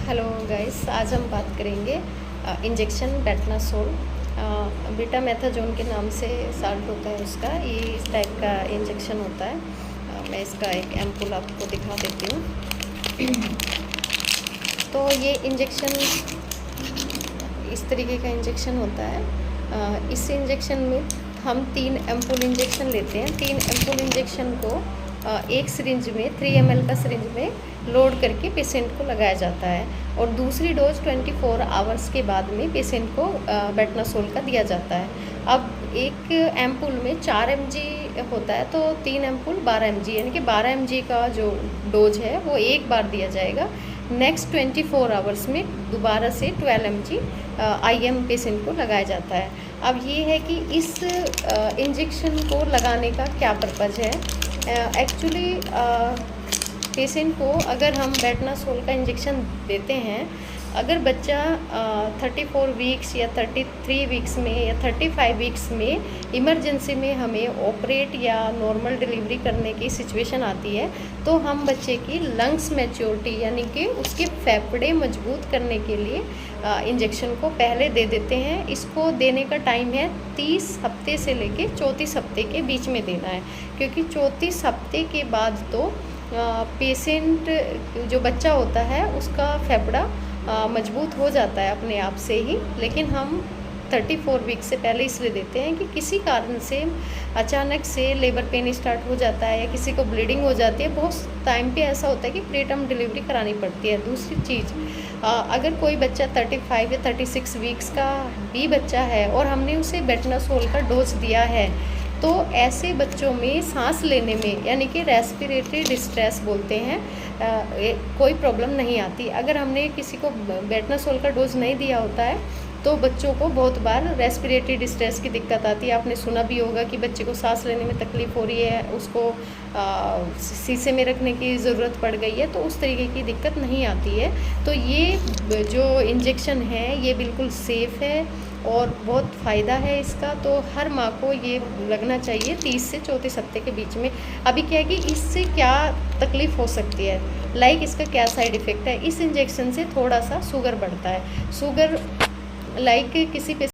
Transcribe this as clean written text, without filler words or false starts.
Hello guys, आज हम बात करेंगे इंजेक्शन बेटनासोल। बीटामेथाजोन के नाम से साल्ट होता है उसका, ये इस टाइप का इंजेक्शन होता है। मैं इसका एक एम्पुल आपको दिखा देती हूँ। तो ये इंजेक्शन इस तरीके का इंजेक्शन होता है। इस इंजेक्शन में हम 3 एम्पुल इंजेक्शन लेते हैं। 3 एम्पुल इंजेक्शन को एक सिरिंज में 3 ml का सिरिंज में लोड करके पेशेंट को लगाया जाता है और दूसरी डोज 24 आवर्स के बाद में पेशेंट को बेटनासोल का दिया जाता है। अब एक एम्पुल में 4 mg होता है, तो 3 एम्पुल 12 mg, यानी कि 12 mg का जो डोज है वो एक बार दिया जाएगा। नेक्स्ट 24 आवर्स में दोबारा से 12 mg IM पेशेंट को लगाया जाता है। अब ये है कि इस इंजेक्शन को लगाने का क्या पर्पज़ है। एक्चुअली पेशेंट को अगर हम बेटनासोल का इंजेक्शन देते हैं, अगर बच्चा 34 वीक्स या 33 वीक्स में या 35 वीक्स में इमरजेंसी में हमें ऑपरेट या नॉर्मल डिलीवरी करने की सिचुएशन आती है, तो हम बच्चे की लंग्स मैच्योरिटी यानी कि उसके फेफड़े मजबूत करने के लिए इंजेक्शन को पहले दे देते हैं। इसको देने का टाइम है 30 हफ्ते से लेके 34 हफ्ते के बीच में देना है, क्योंकि 34 हफ्ते के बाद तो पेशेंट जो बच्चा होता है उसका फेफड़ा मजबूत हो जाता है अपने आप से ही। लेकिन हम 34 वीक से पहले इसलिए देते हैं कि किसी कारण से अचानक से लेबर पेन स्टार्ट हो जाता है या किसी को ब्लीडिंग हो जाती है, बहुत टाइम पे ऐसा होता है कि प्रीटर्म डिलीवरी करानी पड़ती है। दूसरी चीज़, अगर कोई बच्चा 35 या 36 वीक्स का भी बच्चा है और हमने उसे बेटनासोल का डोज दिया है, तो ऐसे बच्चों में सांस लेने में यानी कि रेस्पिरेटरी डिस्ट्रेस बोलते हैं, कोई प्रॉब्लम नहीं आती। अगर हमने किसी को बेटनासोल का डोज नहीं दिया होता है तो बच्चों को बहुत बार रेस्पिरेटरी डिस्ट्रेस की दिक्कत आती है। आपने सुना भी होगा कि बच्चे को सांस लेने में तकलीफ़ हो रही है, उसको शीशे में रखने की ज़रूरत पड़ गई है, तो उस तरीके की दिक्कत नहीं आती है। तो ये जो इंजेक्शन है ये बिल्कुल सेफ़ है और बहुत फ़ायदा है इसका। तो हर माँ को ये लगना चाहिए 30 से 34 हफ्ते के बीच में। अभी क्या है कि इससे क्या तकलीफ़ हो सकती है, इसका क्या साइड इफ़ेक्ट है। इस इंजेक्शन से थोड़ा सा शुगर बढ़ता है। शुगर किसी पे